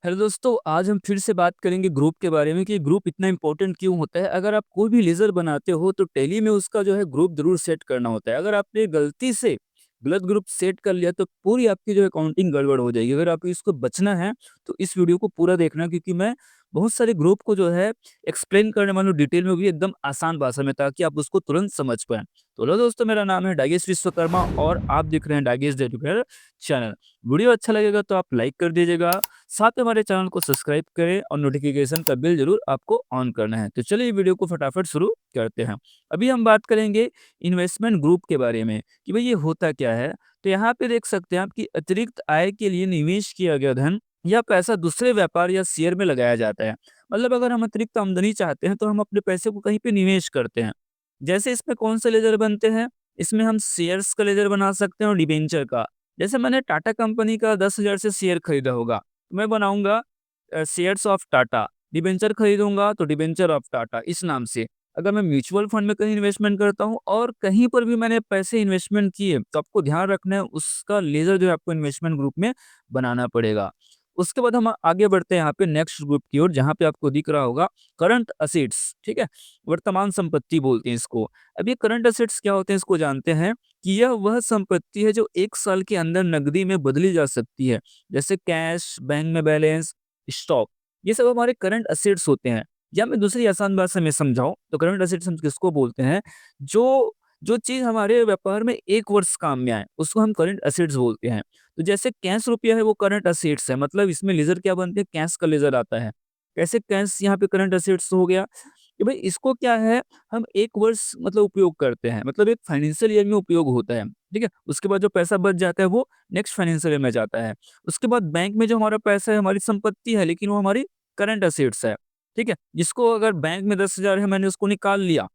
Hello दोस्तों, आज हम फिर से बात करेंगे ग्रुप के बारे में कि ग्रुप इतना इंपॉर्टेंट क्यों होता है। अगर आप कोई भी लेज़र बनाते हो तो टैली में उसका जो है ग्रुप ज़रूर सेट करना होता है। अगर आपने गलती से गलत ग्रुप सेट कर लिया तो पूरी आपकी जो है काउंटिंग गड़बड़ हो जाएगी। अगर आपको इसको बचना है तो इस वीडियो को पूरा देखना, क्योंकि मैं बहुत सारे ग्रुप को जो है एक्सप्लेन करने वाला हूँ डिटेल में, भी एकदम आसान भाषा में, ताकि आप उसको तुरंत समझ पाएँ। तो हेलो दोस्तों, मेरा नाम है डागेश विश्वकर्मा और आप देख रहे हैं डागेश एजुकेटर चैनल। वीडियो अच्छा लगेगा तो आप लाइक कर दीजिएगा, साथ में हमारे चैनल को सब्सक्राइब करें और नोटिफिकेशन का बेल जरूर आपको ऑन करना है। तो चलिए वीडियो को फटाफट शुरू करते हैं। अभी हम बात करेंगे इन्वेस्टमेंट ग्रुप के बारे में कि भाई ये होता क्या है। तो यहाँ पे देख सकते हैं आप कि अतिरिक्त आय के लिए निवेश किया गया धन या पैसा दूसरे व्यापार या शेयर में लगाया जाता है। मतलब अगर हम अतिरिक्त आमदनी चाहते हैं तो हम अपने पैसे को कहीं पे निवेश करते हैं। जैसे इसमें कौन से लेजर बनते हैं, इसमें हम शेयर्स का लेजर बना सकते हैं और डिबेंचर का। जैसे मैंने टाटा कंपनी का 10,000 से शेयर खरीदा होगा, तो मैं बनाऊँगा शेयर्स ऑफ टाटा। डिबेंचर खरीदूँगा तो डिबेंचर ऑफ टाटा इस नाम से। अगर मैं म्यूचुअल फंड में कहीं इन्वेस्टमेंट करता हूँ और कहीं पर भी मैंने पैसे इन्वेस्टमेंट किए, तो आपको ध्यान रखना है उसका लेज़र जो है आपको इन्वेस्टमेंट ग्रुप में बनाना पड़ेगा। उसके बाद हम आगे बढ़ते हैं यहाँ पे नेक्स्ट ग्रुप की ओर, जहाँ पे आपको दिख रहा होगा करंट असेट्स, ठीक है? वर्तमान संपत्ति बोलते हैं इसको। अब ये करंट असेट्स क्या होते हैं इसको जानते हैं कि यह वह संपत्ति है जो 1 साल के अंदर नकदी में बदली जा सकती है। जैसे कैश, बैंक में बैलेंस, स्टॉक, ये सब हमारे करंट असेट्स होते हैं। या मैं दूसरी आसान भाषा में समझाऊँ तो करंट असेट्स हम किसको बोलते हैं, जो जो चीज़ हमारे व्यापार में 1 वर्ष काम में आए, उसको हम करंट असेट्स बोलते हैं। तो जैसे कैश रुपया है वो करंट असेट्स है, मतलब इसमें लेज़र क्या बनते हैं, कैश का लेज़र आता है। कैसे कैश यहाँ पे करंट असेट्स हो गया कि भाई इसको क्या है, हम 1 वर्ष मतलब उपयोग करते हैं, मतलब एक फाइनेंशियल ईयर में उपयोग होता है, ठीक है? उसके बाद जो पैसा बच जाता है वो नेक्स्ट फाइनेंशियल ईयर में जाता है। उसके बाद बैंक में जो हमारा पैसा है हमारी संपत्ति है, लेकिन वो हमारी करंट असेट्स है, ठीक है? जिसको अगर बैंक में 10,000 है, मैंने उसको निकाल लिया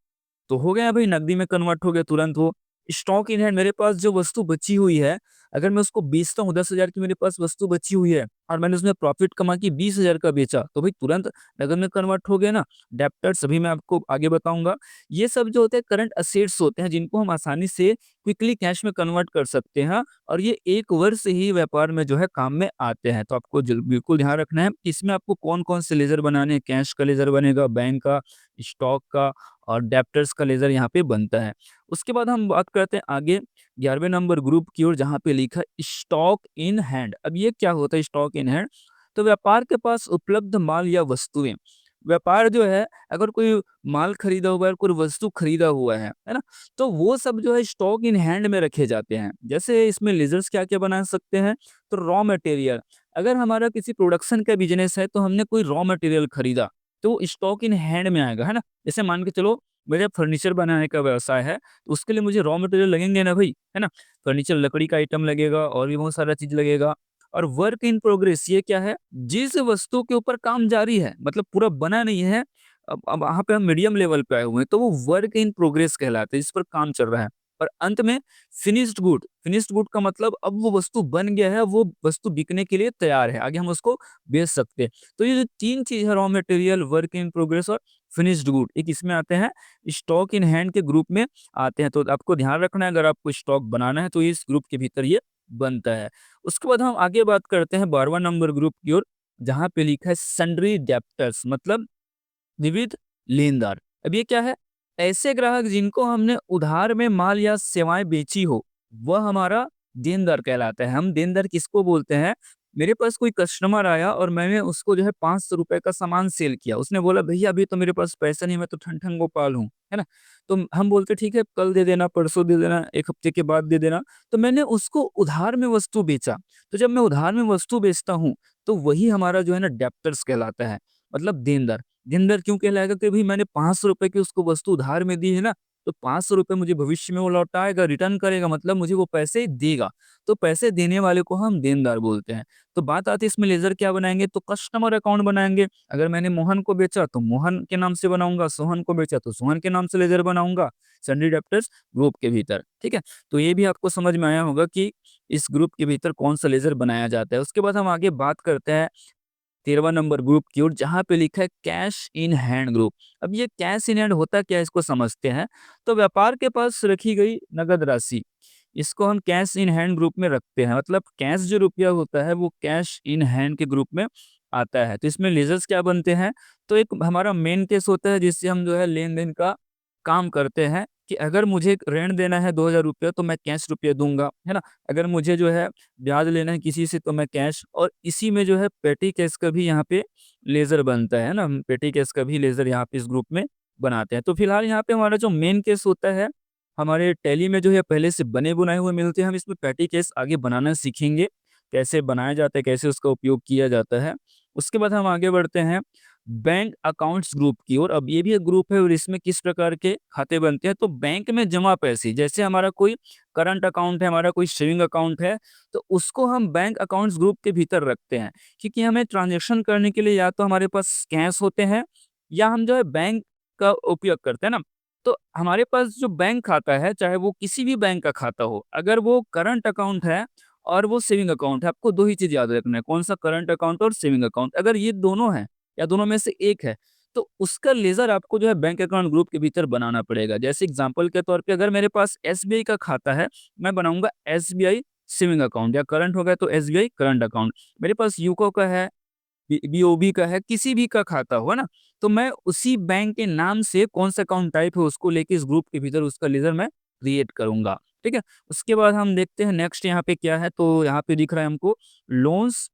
तो हो गया भाई, नकदी में कन्वर्ट हो गया तुरंत वो। स्टॉक इन हैंड, मेरे पास जो वस्तु बची हुई है, अगर मैं उसको बेचता हूँ 10,000 की मेरे पास वस्तु बची हुई है और मैंने उसमें प्रॉफिट कमा के 20,000 का बेचा, तो भाई तुरंत नकद में कन्वर्ट हो गया ना। डेब्टर्स अभी मैं आपको आगे बताऊँगा। ये सब जो होते हैं करंट असेट्स होते हैं, जिनको हम आसानी से क्विकली कैश में कन्वर्ट कर सकते हैं और ये 1 वर्ष ही व्यापार में जो है काम में आते हैं। तो आपको बिल्कुल ध्यान रखना है कि इसमें आपको कौन-कौन से लेज़र बनाने हैं। कैश का लेज़र बनेगा, बैंक का, स्टॉक का और डेब्टर्स का लेज़र यहाँ पे बनता है। उसके बाद हम बात करते हैं आगे 11वें नंबर ग्रुप की ओर, जहाँ पे लिखा है स्टॉक इन हैंड। अब ये क्या होता है स्टॉक इन हैंड? तो व्यापार के पास उपलब्ध माल या वस्तुएँ। व्यापार जो है, अगर कोई माल खरीदा हुआ है, कोई वस्तु खरीदा हुआ है ना? तो वो सब जो है स्टॉक इन हैंड में रखे जाते हैं। जैसे इसमें लेज़र्स क्या-क्या बना सकते हैं, तो रॉ मटेरियल। अगर हमारा किसी प्रोडक्शन का बिज़नेस है तो हमने कोई रॉ मटेरियल खरीदा, तो स्टॉक इन हैंड में आएगा, है ना? जैसे मान के चलो मेरा फर्नीचर बनाने का व्यवसाय है, तो उसके लिए मुझे रॉ मटेरियल लगेंगे ना भई, है ना? फर्नीचर लकड़ी का आइटम लगेगा और भी बहुत सारा चीज़ लगेगा। और वर्क इन प्रोग्रेस ये क्या है? जिस वस्तु के ऊपर काम जारी है, मतलब पूरा बना नहीं है, अब वहाँ पे हम मीडियम लेवल पे आए हुए हैं, तो वो वर्क इन प्रोग्रेस कहलाता है, जिस पर काम चल रहा है। और अंत में फिनिश्ड गुड का मतलब अब वो वस्तु बन गया है, वो वस्तु बिकने के लिए तैयार है, आगे हम उसको बेच सकते हैं। तो ये जो 3 चीज़ है, raw material, work in progress और फिनिश्ड गुड, एक इसमें आते हैं, स्टॉक इन हैंड के ग्रुप में आते हैं। तो आपको ध्यान रखना है, अगर आपको स्टॉक बनाना है तो इस ग्रुप के भीतर ये बनता है। उसके बाद हम आगे बात करते हैं 12वां नंबर ग्रुप की ओर, जहाँ पे लिखा है सन्ड्री डेब्टर्स, मतलब विविध लेनदार। अब ये क्या है? ऐसे ग्राहक जिनको हमने उधार में माल या सेवाएँ बेची हो, वह हमारा देनदार कहलाता है। हम देनदार किसको बोलते हैं? मेरे पास कोई कस्टमर आया और मैंने उसको जो है ₹500 का सामान सेल किया। उसने बोला, भैया अभी तो मेरे पास पैसा नहीं, मैं तो ठन-ठन गोपाल हूँ, है ना? तो हम बोलते ठीक है, कल दे देना, परसों दे देना, 1 हफ्ते के बाद दे देना। तो मैंने उसको उधार में वस्तु बेचा। तो जब मैं उधार में वस्तु बेचता हूँ, तो वही हमारा जो है ना डेब्टर्स कहलाता है, मतलब देनदार। देनदार क्यों कहलाएगा कि भई मैंने ₹500 की उसको वस्तु उधार में दी है ना, तो ₹500 मुझे भविष्य में वो लौटाएगा, रिटर्न करेगा, मतलब मुझे वो पैसे देगा। तो पैसे देने वाले को हम देनदार बोलते हैं। तो बात आती है इसमें लेज़र क्या बनाएँगे, तो कस्टमर अकाउंट बनाएँगे। अगर मैंने मोहन को बेचा तो मोहन के नाम से बनाऊँगा, सोहन को बेचा तो सोहन के नाम से लेज़र बनाऊँगा, सन्डी डेब्टर्स ग्रुप के भीतर, ठीक है? तो ये भी आपको समझ में आया होगा कि इस ग्रुप के भीतर कौन-सा लेज़र बनाया जाता है। उसके बाद हम आगे बात करते हैं 13वां नंबर ग्रुप की ओर, जहाँ पे लिखा है कैश इन हैंड ग्रुप। अब ये कैश इन हैंड होता क्या है इसको समझते हैं। तो व्यापार के पास रखी गई नगद राशि, इसको हम कैश इन हैंड ग्रुप में रखते हैं। मतलब कैश जो रुपया होता है वो कैश इन हैंड के ग्रुप में आता है। तो इसमें लेज़र्स क्या बनते हैं, तो एक हमारा मेन केस होता है जिससे हम जो है लेन-देन का काम करते हैं कि अगर मुझे ऋण देना है ₹2000 तो मैं कैश रुपए दूँगा, है ना? अगर मुझे जो है ब्याज लेना है किसी से तो मैं कैश, और इसी में जो है पेटी केस का भी यहाँ पे लेज़र बनता है ना? हम पेटी केस का भी लेज़र यहाँ पे इस ग्रुप में बनाते हैं। तो फिलहाल यहाँ पे हमारा जो मेन केस होता है, हमारे टैली में जो है पहले से बने-बुनाए हुए मिलते हैं, हम इसमें पेटी केस आगे बनाना सीखेंगे, कैसे बनाया जाता है, कैसे उसका उपयोग किया जाता है। उसके बाद हम आगे बढ़ते हैं बैंक अकाउंट्स ग्रुप की ओर। अब ये भी एक ग्रुप है और इसमें किस प्रकार के खाते बनते हैं, तो बैंक में जमा पैसे, जैसे हमारा कोई करंट अकाउंट है, हमारा कोई सेविंग अकाउंट है, तो उसको हम बैंक अकाउंट्स ग्रुप के भीतर रखते हैं। क्योंकि हमें ट्रांज़ैक्शन करने के लिए या तो हमारे पास कैश होते हैं या हम जो है बैंक का उपयोग करते हैं ना। तो हमारे पास जो बैंक खाता है, चाहे वो किसी भी बैंक का खाता हो, अगर वो करंट अकाउंट है और वो सेविंग अकाउंट है, आपको 2 ही चीज़ याद रखना है, कौन-सा करंट अकाउंट और सेविंग अकाउंट। अगर ये दोनों हैं या दोनों में से एक है, तो उसका लेज़र आपको जो है बैंक अकाउंट ग्रुप के भीतर बनाना पड़ेगा। जैसे एग्ज़ाम्पल के तौर पे अगर मेरे पास एसबीआई का खाता है, मैं बनाऊँगा एसबीआई सेविंग अकाउंट, या करंट हो गया तो एसबीआई करंट अकाउंट। मेरे पास यूको का है, बीओबी का है, किसी भी का खाता हो, है ना? तो मैं उसी बैंक के नाम से कौन-सा अकाउंट टाइप है उसको लेके इस ग्रुप के भीतर उसका लेज़र मैं क्रिएट करूँगा, ठीक है? उसके बाद हम देखते हैं नेक्स्ट यहाँ पे क्या है, तो यहाँ पे दिख रहा है हमको लोन्स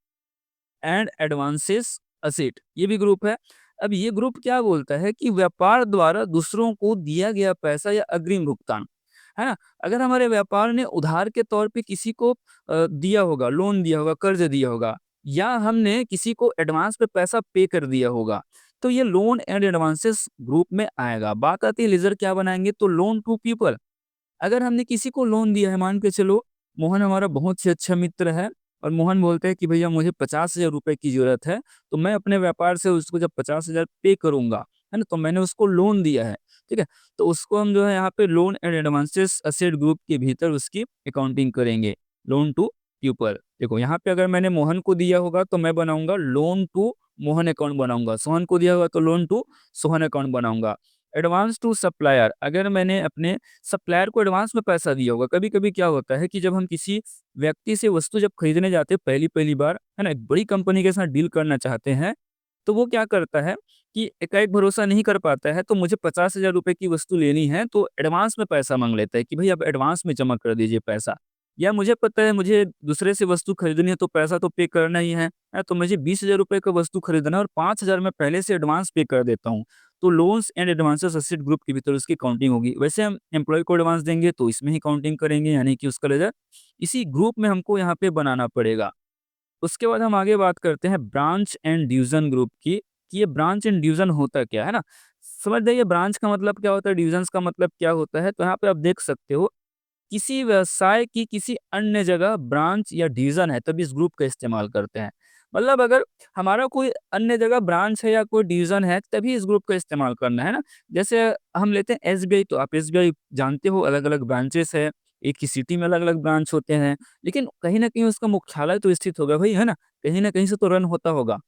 एंड एडवांसेस असेट, ये भी ग्रुप है। अब ये ग्रुप क्या बोलता है कि व्यापार द्वारा दूसरों को दिया गया पैसा या अग्रिम भुगतान, है ना? अगर हमारे व्यापार ने उधार के तौर पे किसी को दिया होगा, लोन दिया होगा, कर्ज दिया होगा, या हमने किसी को एडवांस पे पैसा पे कर दिया होगा, तो ये लोन एंड एडवांसेस ग्रुप में आएगा। बात आती है लेज़र क्या बनाएँगे, तो लोन टू पीपल। अगर हमने किसी को लोन दिया है, मान के चलो मोहन हमारा बहुत ही अच्छा मित्र है और मोहन बोलता है कि भैया मुझे 50,000 रुपए की ज़रूरत है, तो मैं अपने व्यापार से उसको जब 50,000 पे करूँगा, है ना? तो मैंने उसको लोन दिया है, ठीक है? तो उसको हम जो है यहाँ पे loan and advances asset group के भीतर उसकी अकाउंटिंग करेंगे, लोन टू पीपल। देखो यहाँ पे अगर मैंने मोहन को दिया होगा तो मैं बनाऊँगा लोन टू मोहन अकाउंट बनाऊँगा, सोहन को दिया होगा तो लोन टू सोहन अकाउंट बनाऊँगा। एडवांस टू सप्लायर, अगर मैंने अपने सप्लायर को एडवांस में पैसा दिया होगा। कभी-कभी क्या होता है कि जब हम किसी व्यक्ति से वस्तु जब खरीदने जाते हैं पहली-पहली बार, है ना? एक बड़ी कंपनी के साथ डील करना चाहते हैं, तो वो क्या करता है कि एकाएक भरोसा नहीं कर पाता है, तो मुझे 50,000 रुपए की वस्तु लेनी है, तो एडवांस में पैसा माँग लेता है कि भई आप एडवांस में जमा कर दीजिए पैसा। या मुझे पता है मुझे दूसरे से वस्तु खरीदनी है, तो पैसा तो पे करना ही है? तो मुझे 20,000 रुपए का वस्तु खरीदना है और 5,000 मैं पहले से एडवांस पे कर देता हूँ। तो loans and advances asset group के भीतर उसकी काउंटिंग होगी। वैसे हम एम्प्लॉयी को एडवांस देंगे तो इसमें ही काउंटिंग करेंगे, यानी कि उसका लेज़र इसी ग्रुप में हमको यहाँ पे बनाना पड़ेगा। उसके बाद हम आगे बात करते हैं ब्रांच एंड डिवीज़न ग्रुप की, कि ये ब्रांच एंड डिवीज़न होता क्या है ना? समझ जाइए ब्रांच का मतलब क्या होता है, डिवीज़न्स का मतलब क्या होता है। तो यहाँ पे आप देख सकते हो किसी व्यवसाय की किसी अन्य जगह ब्रांच या डिवीज़न है तभी इस ग्रुप का इस्तेमाल करते हैं। मतलब अगर हमारा कोई अन्य जगह ब्रांच है या कोई डिवीज़न है तभी इस ग्रुप का इस्तेमाल करना है ना। जैसे हम लेते हैं एसबीआई, तो आप एसबीआई जानते हो अलग-अलग ब्रांचेस है, एक ही सिटी में अलग-अलग ब्रांच होते हैं। लेकिन कहीं न कहीं उसका मुख्यालय तो स्थित होगा भई, है ना? कहीं न कहीं से तो रन होता होगा।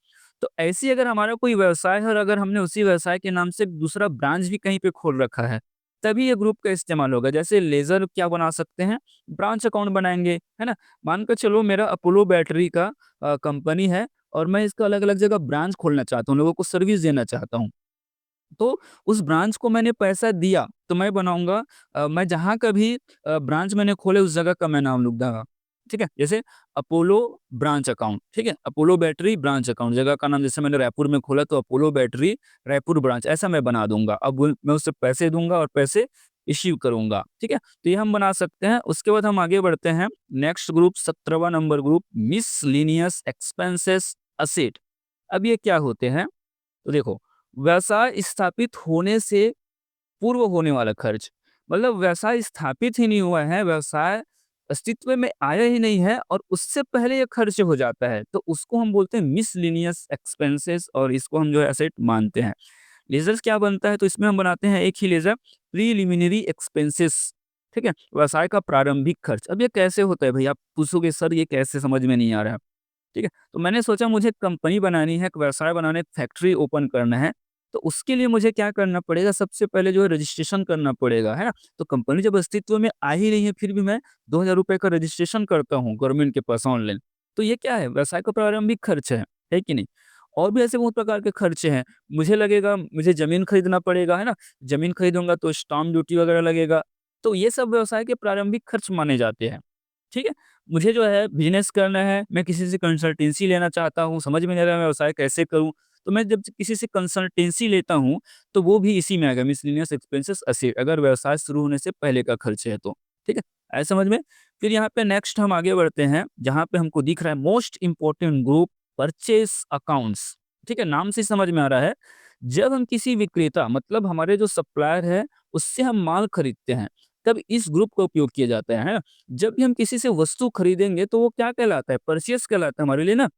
तो ऐसे ही अगर हमारा कोई व्यवसाय है और अगर हमने उसी व्यवसाय के नाम से दूसरा ब्रांच भी कहीं पे खोल रखा है, तभी ये ग्रुप का इस्तेमाल होगा। जैसे लेज़र क्या बना सकते हैं, ब्रांच अकाउंट बनाएँगे, है ना? मान के चलो मेरा अपोलो बैटरी का कंपनी है और मैं इसका अलग-अलग जगह ब्रांच खोलना चाहता हूँ, लोगों को सर्विस देना चाहता हूँ। तो उस ब्रांच को मैंने पैसा दिया, तो मैं बनाऊँगा मैं जहाँ का भी ब्रांच मैंने खोले उस जगह का मैं नाम लिख दूँगा, ठीक है? जैसे अपोलो ब्रांच अकाउंट, ठीक है? अपोलो बैटरी ब्रांच अकाउंट, जगह का नाम जैसे मैंने रायपुर में खोला तो अपोलो बैटरी रायपुर ब्रांच, ऐसा मैं बना दूँगा। अब वो मैं उससे पैसे दूँगा और पैसे इश्यू करूँगा, ठीक है? तो ये हम बना सकते हैं। उसके बाद हम आगे बढ़ते हैं। नेक्स्ट ग्रुप 17वाँ number group miscellaneous expenses asset. अब ये क्या होते हैं? तो देखो, व्यवसाय स्थापित होने से पूर्व होने वाला खर्च, मतलब व्यवसाय स्थापित ही नहीं हुआ है, व्यवसाय अस्तित्व में आया ही नहीं है और उससे पहले ये खर्च हो जाता है, तो उसको हम बोलते हैं मिसलेनियस एक्सपेंसेस और इसको हम जो है एसेट मानते हैं। लेज़र्स क्या बनता है, तो इसमें हम बनाते हैं एक ही लेज़र प्रीलिमिनरी एक्सपेंसेस, ठीक है? व्यवसाय का प्रारंभिक खर्च। अब ये कैसे होता है भई? आप पूछोगे सर ये कैसे, समझ में नहीं आ रहा है। ठीक है? तो मैंने सोचा मुझे कंपनी बनानी है, एक व्यवसाय बनाना है, एक फैक्ट्री ओपन करना है, तो उसके लिए मुझे क्या करना पड़ेगा, सबसे पहले जो है रजिस्ट्रेशन करना पड़ेगा, है ना? तो कंपनी जब अस्तित्व में आ ही नहीं है, फिर भी मैं ₹2000 का रजिस्ट्रेशन करता हूँ गवर्नमेंट के पास ऑनलाइन, तो ये क्या है? व्यवसाय का प्रारंभिक खर्च है कि नहीं? और भी ऐसे बहुत प्रकार के खर्चे हैं। मुझे लगेगा मुझे ज़मीन खरीदना पड़ेगा, है ना? ज़मीन खरीदूँगा तो स्टाम्प ड्यूटी वगैरह लगेगा। तो ये सब व्यवसाय के प्रारंभिक खर्च माने जाते हैं। ठीक है? मुझे जो है बिज़नेस करना है, मैं किसी से कंसल्टेंसी लेना चाहता हूँ, समझ में नहीं आ रहा है मैं व्यवसाय कैसे करूँ? तो मैं जब किसी से कंसल्टेंसी लेता हूँ, तो वो भी इसी में आएगा मिसलेनियस एक्सपेंसेस असेट अगर व्यवसाय शुरू होने से पहले का खर्च है तो। ठीक है? आया समझ में? फिर यहाँ पे नेक्स्ट हम आगे बढ़ते हैं, जहाँ पे हमको दिख रहा है most important group purchase accounts. ठीक है? नाम से ही समझ में आ रहा है, जब हम किसी विक्रेता मतलब हमारे जो सप्लायर है, उससे हम माल खरीदते हैं, तब इस ग्रुप का उपयोग किया जाता है ना? जब भी हम किसी से वस्तु खरीदेंगे तो वो क्या कहलाता है? परचेज़ कहलाता है हमारे लिए ना?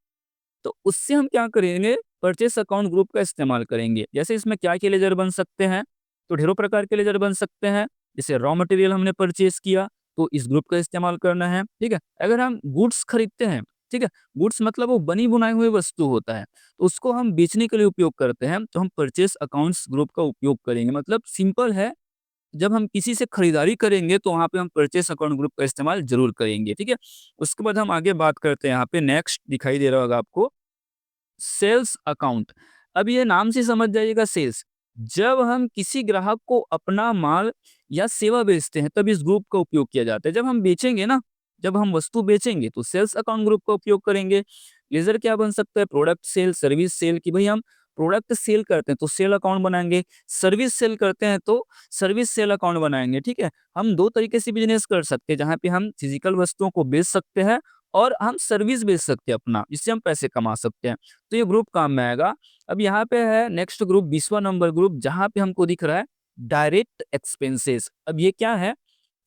तो उससे हम क्या करेंगे? परचेज़ अकाउंट ग्रुप का इस्तेमाल करेंगे। जैसे इसमें क्या-क्या लेज़र बन सकते हैं? तो ढेरों प्रकार के लेज़र बन सकते हैं। जैसे रॉ मटेरियल हमने परचेज़ किया, तो इस ग्रुप का इस्तेमाल करना है, ठीक है? अगर हम गुड्स खरीदते हैं, ठीक है? गुड्स मतलब वो बनी-बुनाई हुई वस्तु होता है, तो उसको हम बेचने के लिए उपयोग करते हैं, तो हम परचेज़ अकाउंट्स ग्रुप का उपयोग करेंगे। मतलब सिंपल है, जब हम किसी से खरीदारी करेंगे तो वहाँ पे हम परचेज़ अकाउंट ग्रुप का इस्तेमाल ज़रूर करेंगे, ठीक है? उसके बाद हम आगे बात करते हैं यहाँ पे नेक्स्ट दिखाई दे रहा होगा आपको सेल्स अकाउंट। अब ये नाम से समझ जाइएगा सेल्स। जब हम किसी ग्राहक को अपना माल या सेवा बेचते हैं तब इस ग्रुप का उपयोग किया जाता है। जब हम बेचेंगे ना, जब हम वस्तु बेचेंगे तो सेल्स अकाउंट ग्रुप का उपयोग करेंगे। लेज़र क्या बन सकता है प्रोडक्ट सेल, सर्विस सेल कि भई हम प्रोडक्ट सेल करते हैं तो सेल अकाउंट बनाएँगे, सर्विस सेल करते हैं तो सर्विस सेल अकाउंट बनाएँगे, ठीक है? हम 2 तरीके से बिज़नेस कर सकते हैं जहाँ पे हम फिज़िकल वस्तुओं को बेच सकते हैं और हम सर्विस बेच सकते हैं अपना, जिससे हम पैसे कमा सकते हैं। तो ये ग्रुप काम में आएगा। अब यहाँ पे है नेक्स्ट ग्रुप 20वां नंबर ग्रुप जहाँ पे हमको दिख रहा है डायरेक्ट एक्सपेंसेस। अब ये क्या है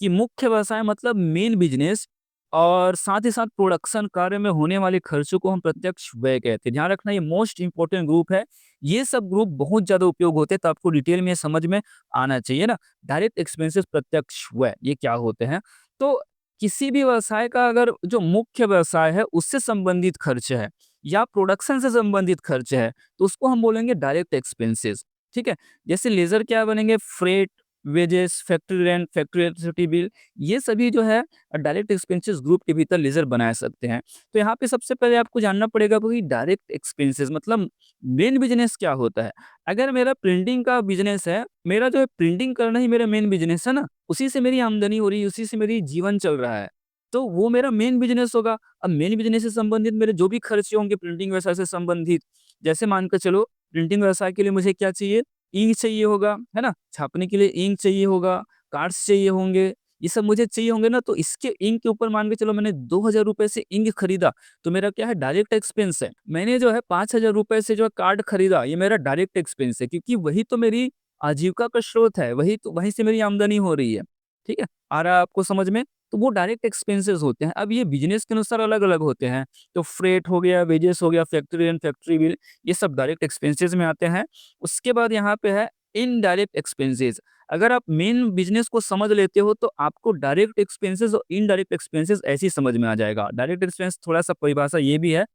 कि मुख्य व्यवसाय मतलब मेन बिज़नेस और साथ ही साथ प्रोडक्शन कार्य में होने वाले खर्चों को हम प्रत्यक्ष व्यय कहते हैं। ध्यान रखना ये मोस्ट इम्पोर्टेंट ग्रुप है। ये सब ग्रुप बहुत ज़्यादा उपयोग होते हैं तो आपको डिटेल में समझ में आना चाहिए ना। डायरेक्ट एक्सपेंसेस प्रत्यक्ष व्यय ये क्या होते हैं? तो किसी भी व्यवसाय का अगर जो मुख्य व्यवसाय है उससे संबंधित खर्च है या प्रोडक्शन से संबंधित खर्च है, तो उसको हम बोलेंगे डायरेक्ट एक्सपेंसेस, ठीक है? जैसे लेज़र क्या बनेंगे freight, wages, factory rent, factory electricity bill, ये सभी जो है डायरेक्ट एक्सपेंसेस ग्रुप के भीतर लेज़र बना सकते हैं। तो यहाँ पे सबसे पहले आपको जानना पड़ेगा कि डायरेक्ट एक्सपेंसेस मतलब मेन बिज़नेस क्या होता है? अगर मेरा प्रिंटिंग का बिज़नेस है, मेरा जो है प्रिंटिंग करना ही मेरा मेन बिज़नेस है ना, उसी से मेरी आमदनी हो रही है, उसी से मेरी जीवन चल रहा है। तो वो मेरा मेन बिज़नेस होगा। अब मेन बिज़नेस से संबंधित मेरे जो भी खर्चे होंगे प्रिंटिंग व्यवसाय से संबंधित, जैसे मान के चलो प्रिंटिंग व्यवसाय के लिए मुझे क्या चाहिए? इंक चाहिए होगा, है ना? छापने के लिए इंक चाहिए होगा, कार्ड्स चाहिए होंगे, ये सब मुझे चाहिए होंगे ना, तो इसके इंक के ऊपर मान के चलो मैंने ₹2000 से इंक खरीदा, तो मेरा क्या है डायरेक्ट एक्सपेंस है। मैंने जो है ₹5000 से जो है कार्ड खरीदा, ये मेरा डायरेक्ट एक्सपेंस है क्योंकि वही तो मेरी आजीविका का स्रोत है, वही तो वहीं से मेरी आमदनी हो रही है। ठीक है? आ रहा है आपको समझ में? तो वो डायरेक्ट एक्सपेंसेस होते हैं। अब ये बिज़नेस के अनुसार अलग-अलग होते हैं। तो फ्रेट हो गया, वेजेस हो गया, फैक्ट्री रेंट, फैक्ट्री बिल, ये सब डायरेक्ट एक्सपेंसेस में आते हैं। उसके बाद यहाँ पे है इनडायरेक्ट एक्सपेंसेस। अगर आप मेन बिज़नेस को समझ लेते हो तो आपको डायरेक्ट एक्सपेंसेस और इनडायरेक्ट एक्सपेंसेस ऐसे ही समझ में आ जाएगा। डायरेक्ट एक्सपेंस थोड़ा-सा परिभाषा ये भी है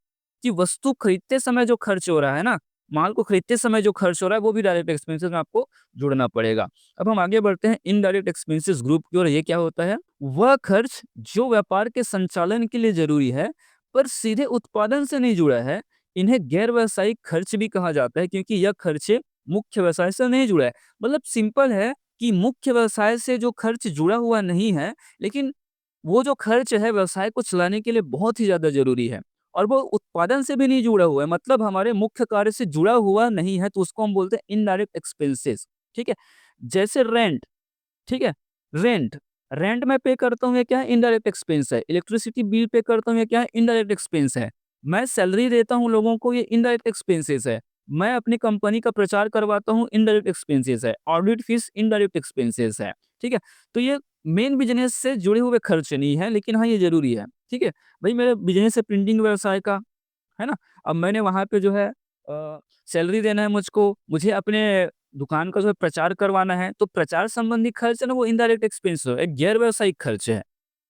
कि वस्तु खरीदते समय जो खर्च हो रहा है ना, माल को खरीदते समय जो खर्च हो रहा है वो भी डायरेक्ट एक्सपेंसेस में आपको जोड़ना पड़ेगा। अब हम आगे बढ़ते हैं इनडायरेक्ट एक्सपेंसेस ग्रुप की ओर। ये क्या होता है? वह खर्च जो व्यापार के संचालन के लिए ज़रूरी है, पर सीधे उत्पादन से नहीं जुड़ा है। इन्हें गैर व्यावसायिक खर्च भी कहा जाता है क्योंकि यह खर्चे मुख्य व्यवसाय से नहीं जुड़ा है। मतलब सिंपल है कि मुख्य व्यवसाय से जो खर्च जुड़ा हुआ नहीं है, लेकिन वो जो खर्च है व्यवसाय को चलाने के लिए बहुत ही ज़्यादा ज़रूरी है और वो उत्पादन से भी नहीं जुड़ा हुआ है, मतलब हमारे मुख्य कार्य से जुड़ा हुआ नहीं है, तो उसको हम बोलते हैं इनडायरेक्ट एक्सपेंसेस, ठीक है? जैसे रेंट, ठीक है? रेंट, रेंट मैं पे करता हूँ, ये क्या है? इनडायरेक्ट एक्सपेंस है। इलेक्ट्रिसिटी बिल पे करता हूँ, ये क्या है? इनडायरेक्ट एक्सपेंस है। मैं सैलरी देता हूँ लोगों को, ये इनडायरेक्ट एक्सपेंसेस है। मैं अपनी कंपनी का प्रचार करवाता हूँ, इनडायरेक्ट एक्सपेंसेस है। ऑडिट फीस इनडायरेक्ट एक्सपेंसेस है, ठीक है? तो ये मेन बिज़नेस से जुड़े हुए खर्च नहीं है, लेकिन हाँ, ये ज़रूरी है, ठीक है? भई मेरा बिज़नेस है प्रिंटिंग व्यवसाय का, है ना? अब मैंने वहाँ पे जो है सैलरी देना है मुझको, मुझे अपने दुकान का जो है प्रचार करवाना है, तो प्रचार संबंधी खर्च है ना वो इनडायरेक्ट एक्सपेंस है, एक गैर व्यावसायिक खर्च है,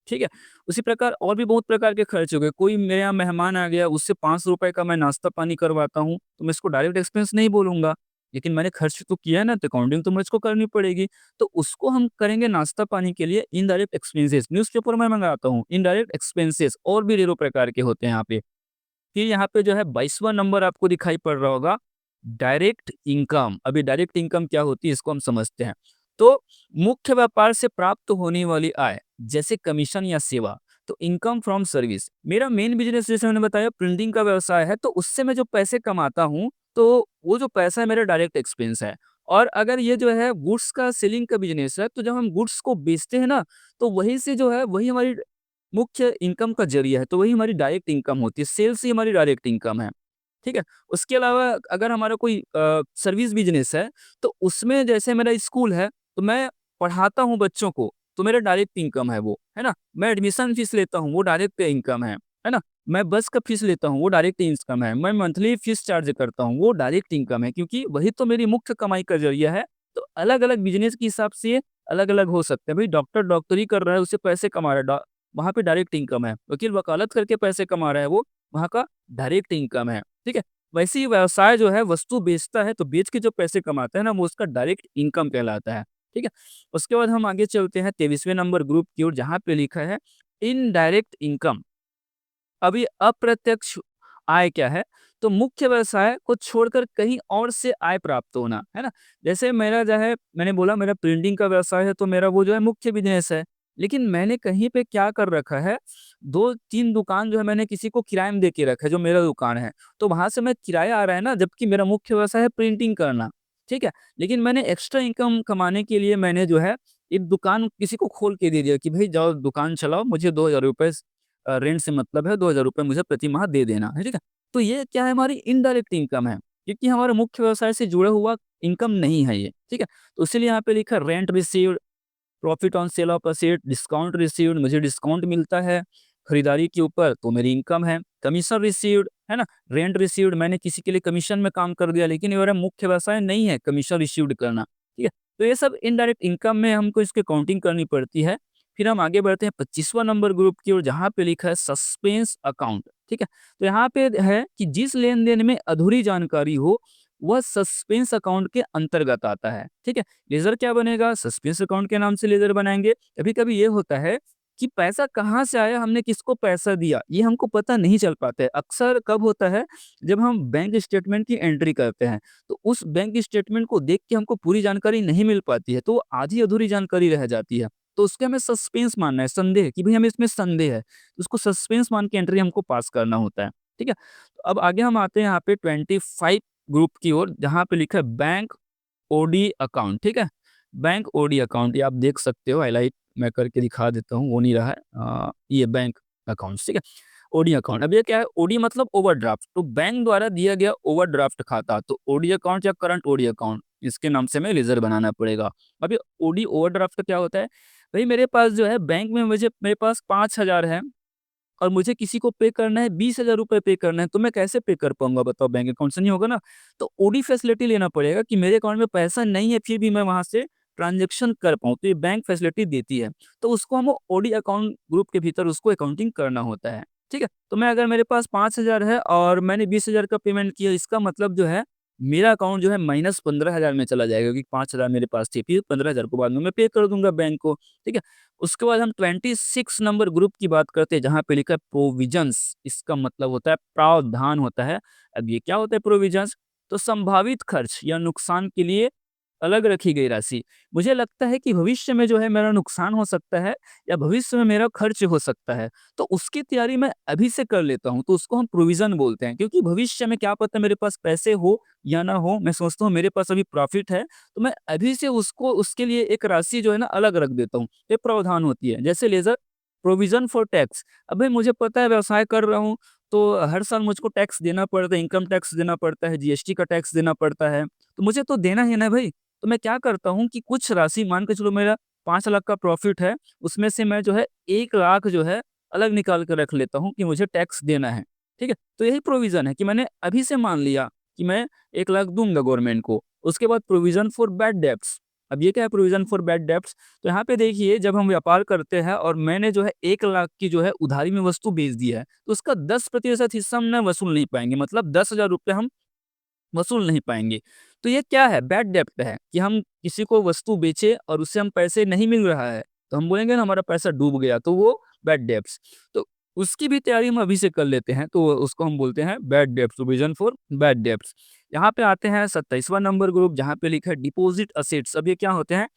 ठीक है? उसी प्रकार और भी बहुत प्रकार के खर्च हो गए, कोई मेरे यहाँ मेहमान आ गया, उससे ₹5 का मैं नाश्ता पानी करवाता हूँ, तो मैं इसको डायरेक्ट एक्सपेंस नहीं बोलूँगा, लेकिन मैंने खर्च तो किया है ना, तो अकाउंटिंग तो मुझको करनी पड़ेगी, तो उसको हम करेंगे नाश्ता पानी के लिए इनडायरेक्ट एक्सपेंसेस। न्यूज़पेपर मैं मँगाता हूँ, इनडायरेक्ट एक्सपेंसेस और भी ढेरों प्रकार के होते हैं यहाँ पे। फिर यहाँ पे जो है 22वां नंबर आपको दिखाई पड़ रहा होगा, डायरेक्ट इनकम। अभी डायरेक्ट इनकम क्या होती है इसको हम समझते हैं। तो मुख्य व्यापार से प्राप्त होने वाली आय, जैसे कमीशन या सेवा, तो इनकम फ्रॉम सर्विस। मेरा मेन बिज़नेस जैसे मैंने बताया प्रिंटिंग का व्यवसाय है, तो उससे मैं जो पैसे कमाता हूँ, तो वो जो पैसा है मेरा डायरेक्ट एक्सपेंस है। और अगर ये जो है गुड्स का सेलिंग का बिज़नेस है, तो जब हम गुड्स को बेचते हैं ना, तो वहीं से जो है वही हमारी मुख्य इनकम का ज़रिया है, तो वही हमारी डायरेक्ट इनकम होती है, सेल्स ही हमारी डायरेक्ट इनकम है, ठीक है? उसके अलावा अगर हमारा कोई सर्विस बिज़नेस है, तो उसमें जैसे मेरा स्कूल है, तो मैं पढ़ाता हूँ बच्चों को, तो मेरा डायरेक्ट इनकम है वो, है ना? मैं एडमिशन फीस लेता हूँ, वो डायरेक्ट इनकम है ना? मैं बस का फीस लेता हूँ, वो डायरेक्ट इनकम है। मैं मंथली फीस चार्ज करता हूँ, वो डायरेक्ट इनकम है, क्योंकि वही तो मेरी मुख्य कमाई का ज़रिया है। तो अलग-अलग बिज़नेस के हिसाब से अलग-अलग हो सकते हैं। भई डॉक्टर डॉक्टरी कर रहा है, उससे पैसे कमा रहा है, वहाँ पे डायरेक्ट इनकम है। वकील वकालत करके पैसे कमा रहा है, वो वहाँ का डायरेक्ट इनकम है, ठीक है? वैसे ही व्यवसाय जो है वस्तु बेचता है, तो बेच के जो पैसे कमाता है ना, वो उसका डायरेक्ट इनकम कहलाता है, ठीक है? उसके बाद हम आगे चलते हैं 23वें नंबर ग्रुप की ओर, जहाँ पे लिखा है इनडायरेक्ट इनकम। अब ये अप्रत्यक्ष आय क्या है? तो मुख्य व्यवसाय को छोड़कर कहीं और से आय प्राप्त होना, है ना? जैसे मेरा जो है मैंने बोला मेरा प्रिंटिंग का व्यवसाय है, तो मेरा वो जो है मुख्य बिज़नेस है। लेकिन मैंने कहीं पे क्या कर रखा है, 2-3 दुकान जो है मैंने किसी को किराए में दे के रखा है, जो मेरा दुकान है। तो वहाँ से मैं किराया आ रहा है ना, जबकि मेरा मुख्य व्यवसाय है प्रिंटिंग करना, ठीक है? लेकिन मैंने एक्स्ट्रा इनकम कमाने के लिए मैंने जो है एक दुकान किसी को खोल के दे दिया कि भई जाओ दुकान चलाओ, मुझे ₹2000 रेंट से मतलब है, ₹2000 मुझे प्रति माह दे देना है, ठीक है? तो ये क्या है, हमारी इनडायरेक्ट इनकम है, क्योंकि हमारे मुख्य व्यवसाय से जुड़ा हुआ इनकम नहीं है ये, ठीक है? तो इसीलिए यहाँ पे लिखा है rent received, profit on sale of asset, discount received, मुझे डिस्काउंट मिलता है खरीदारी के ऊपर, तो मेरी इनकम है। कमीशन रिसीव्ड, है ना? रेंट रिसीव्ड, मैंने किसी के लिए कमीशन में काम कर दिया, लेकिन ये मेरा मुख्य व्यवसाय नहीं है कमीशन रिसीव्ड करना, ठीक है? तो ये सब इनडायरेक्ट इनकम में हमको इसकी काउंटिंग करनी पड़ती है। फिर हम आगे बढ़ते हैं 25वां नंबर ग्रुप की ओर, जहाँ पे लिखा है सस्पेंस अकाउंट, ठीक है? तो यहाँ पे है कि जिस लेन-देन में अधूरी जानकारी हो, वह सस्पेंस अकाउंट के अंतर्गत आता है, ठीक है? लेज़र क्या बनेगा? सस्पेंस अकाउंट के नाम से लेज़र बनाएँगे। कभी-कभी ये होता है कि पैसा कहाँ से आया, हमने किसको पैसा दिया, ये हमको पता नहीं चल पाता है। अक्सर कब होता है, जब हम बैंक स्टेटमेंट की एंट्री करते हैं, तो उस बैंक स्टेटमेंट को देख के हमको पूरी जानकारी नहीं मिल पाती है, तो आधी-अधूरी जानकारी रह जाती है। तो उसके हमें सस्पेंस मानना है, संदेह कि भई हमें इसमें संदेह है। तो उसको सस्पेंस मान के एंट्री हमको पास करना होता है, ठीक है? तो अब आगे हम आते हैं यहाँ पे 25 ग्रुप की ओर, जहाँ पे लिखा है बैंक ओडी अकाउंट, ठीक है? बैंक ओडी अकाउंट, ये आप देख सकते हो, हाइलाइट मैं करके दिखा देता हूँ, हो नहीं रहा है। ये बैंक अकाउंट्स, ठीक है? ओडी अकाउंट, अब ये क्या है? ओडी मतलब ओवरड्राफ्ट, तो बैंक द्वारा दिया गया ओवरड्राफ्ट खाता, तो ओडी अकाउंट या करंट ओडी अकाउंट, इसके नाम से हमें लेज़र बनाना पड़ेगा। अब ये ओडी ओवरड्राफ्ट का क्या होता है? भई मेरे पास जो है बैंक में मेरे पास 5000 है और मुझे किसी को पे करना है, ₹20,000 पे करना है, तो मैं कैसे पे कर पाऊँगा बताओ? बैंक अकाउंट से नहीं होगा ना। तो ओडी फैसिलिटी लेना पड़ेगा कि मेरे अकाउंट में पैसा नहीं है, फिर भी मैं वहाँ से ट्रांज़ैक्शन कर पाऊँ, तो ये बैंक फैसिलिटी देती है। तो उसको हम ओडी अकाउंट ग्रुप के भीतर उसको अकाउंटिंग करना होता है, ठीक है? तो मैं अगर मेरे पास 5000 है और मैंने 20,000 का पेमेंट किया, इसका मतलब जो है मेरा अकाउंट जो है माइनस 15,000 में चला जाएगा, क्योंकि 5000 मेरे पास थी, फिर 15,000 को बाद में मैं पे कर दूँगा बैंक को, ठीक है? उसके बाद हम 26 नंबर ग्रुप की बात करते हैं, जहाँ पे लिखा है प्रोविजंस, इसका मतलब होता है प्रावधान होता है। अब ये क्या होता है प्रोविजंस? तो संभावित खर्च या नुकसान के लिए अलग रखी गई राशि। मुझे लगता है कि भविष्य में जो है मेरा नुकसान हो सकता है या भविष्य में मेरा खर्च हो सकता है, तो उसकी तैयारी मैं अभी से कर लेता हूँ, तो उसको हम प्रोविज़न बोलते हैं, क्योंकि भविष्य में क्या पता मेरे पास पैसे हो या ना हो, मैं सोचता हूँ मेरे पास अभी प्रॉफ़िट है, तो मैं अभी से उसको उसके लिए एक राशि जो है ना अलग रख देता हूँ। ये प्रावधान होती है। जैसे लेज़र प्रोविज़न फॉर टैक्स, अब भई मुझे पता है व्यवसाय कर रहा हूँ, तो हर साल मुझको टैक्स देना पड़ता है, इनकम टैक्स देना पड़ता है, जीएसटी का टैक्स देना पड़ता है, तो मुझे तो देना ही है ना भई। तो मैं क्या करता हूँ कि कुछ राशि मान के चलो मेरा 5 लाख का प्रॉफ़िट है, उसमें से मैं जो है 1 लाख जो है अलग निकाल के रख लेता हूँ कि मुझे टैक्स देना है, ठीक है? तो यही प्रोविज़न है कि मैंने अभी से मान लिया कि मैं 1 लाख दूँगा गवर्नमेंट को। उसके बाद प्रोविज़न फॉर बैड डेब्ट्स, अब ये क्या है प्रोविज़न फॉर बैड डेब्ट्स? तो यहाँ पे देखिए जब हम व्यापार करते हैं और मैंने जो है 1 लाख की जो है उधारी में वस्तु बेच दी है, तो उसका 10% हिस्सा हम ना वसूल नहीं पाएँगे, मतलब ₹10,000 हम वसूल नहीं पाएँगे। तो ये क्या है? बैड डेब्ट है कि हम किसी को वस्तु बेचे और उससे हम पैसे नहीं मिल रहा है, तो हम बोलेंगे ना हमारा पैसा डूब गया, तो वो बैड डेब्ट्स। तो उसकी भी तैयारी हम अभी से कर लेते हैं, तो उसको हम बोलते हैं bad debts, provision for bad debts. यहाँ पे आते हैं 27वां नंबर ग्रुप, जहाँ पे लिखा है डिपॉज़िट असेट्स। अब ये क्या होते हैं?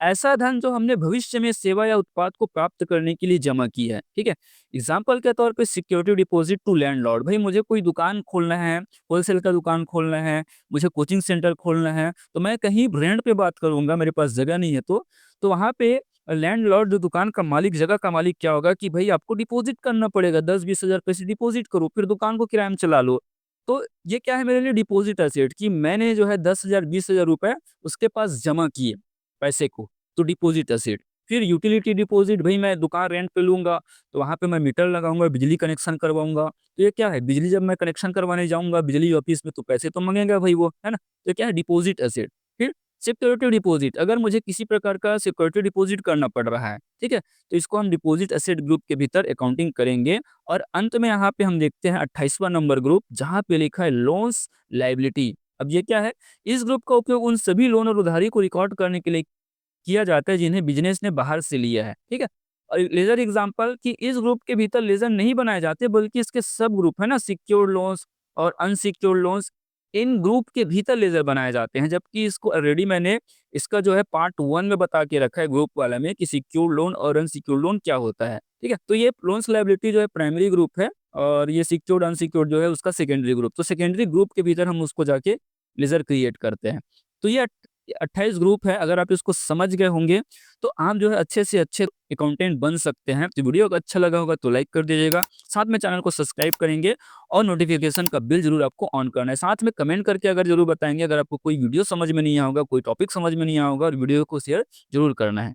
ऐसा धन जो हमने भविष्य में सेवा या उत्पाद को प्राप्त करने के लिए जमा की है, ठीक है? एग्ज़ाम्पल के तौर पे सिक्योरिटी डिपॉज़िट टू लैंडलॉर्ड, भई मुझे कोई दुकान खोलना है, होलसेल का दुकान खोलना है, मुझे कोचिंग सेंटर खोलना है, तो मैं कहीं रेंट पे बात करूँगा, मेरे पास जगह नहीं है तो वहाँ पे लैंडलॉर्ड जो दुकान का मालिक, जगह का मालिक क्या होगा कि भई आपको डिपॉज़िट करना पड़ेगा, 10-20 हज़ार पैसे डिपॉज़िट करो, फिर दुकान को किराए में चला लो। तो ये क्या है मेरे लिए डिपॉज़िट एसेट कि मैंने जो है 10,000 20,000 रुपए उसके पास जमा किए, पैसे को, तो डिपॉज़िट एसेट। फिर यूटिलिटी डिपॉज़िट, भई मैं दुकान रेंट पे लूँगा, तो वहाँ पे मैं मीटर लगाऊँगा, बिजली कनेक्शन करवाऊँगा। तो ये क्या है, बिजली जब मैं कनेक्शन करवाने जाऊँगा बिजली ऑफ़िस में तो पैसे तो माँगेगा भई वो, है ना? तो क्या है डिपॉज़िट एसेट। फिर सिक्योरिटी डिपॉज़िट, अगर मुझे किसी प्रकार का सिक्योरिटी डिपॉज़िट करना पड़ रहा है, ठीक है? तो इसको हम डिपॉज़िट एसेट ग्रुप के भीतर अकाउंटिंग करेंगे और अंत में यहाँ पे हम देखते हैं 28वां नंबर ग्रुप, जहाँ पे लिखा है लोन्स लायबिलिटी। अब ये क्या है? इस ग्रुप का उपयोग उन सभी लोन और उधारी को रिकॉर्ड करने के लिए किया जाता है जिन्हें बिज़नेस ने बाहर से लिया है, ठीक है? और लेज़र एग्ज़ाम्पल कि इस ग्रुप के भीतर लेज़र नहीं बनाए जाते बल्कि इसके सब ग्रुप है ना, सिक्योर्ड लोन्स और अनसिक्योर्ड लोन्स, इन ग्रुप के भीतर लेज़र बनाए जाते हैं। जबकि इसको ऑलरेडी मैंने इसका जो है पार्ट 1 में बता के रखा है ग्रुप वाला में कि सिक्योर्ड लोन और अनसिक्योर्ड लोन क्या होता है, ठीक है? तो ये लोन्स लायबिलिटी जो है प्राइमरी ग्रुप है और ये सिक्योर्ड अनसिक्योर्ड जो है उसका सेकेंडरी ग्रुप। तो सेकेंडरी ग्रुप के भीतर हम उसको जाके लेज़र क्रिएट करते हैं। तो ये 28 ग्रुप है, अगर आप इसको समझ गए होंगे, तो आप जो है अच्छे से अच्छे अकाउंटेंट बन सकते हैं। तो वीडियो अगर अच्छा लगा होगा तो लाइक कर दीजिएगा, साथ में चैनल को सब्सक्राइब करेंगे और नोटिफ़िकेशन का बिल ज़रूर आपको ऑन करना है। साथ में कमेंट करके अगर ज़रूर बताएँगे अगर आपको कोई वीडियो समझ में नहीं आया होगा, कोई टॉपिक समझ में नहीं आया होगा और वीडियो को शेयर ज़रूर करना है।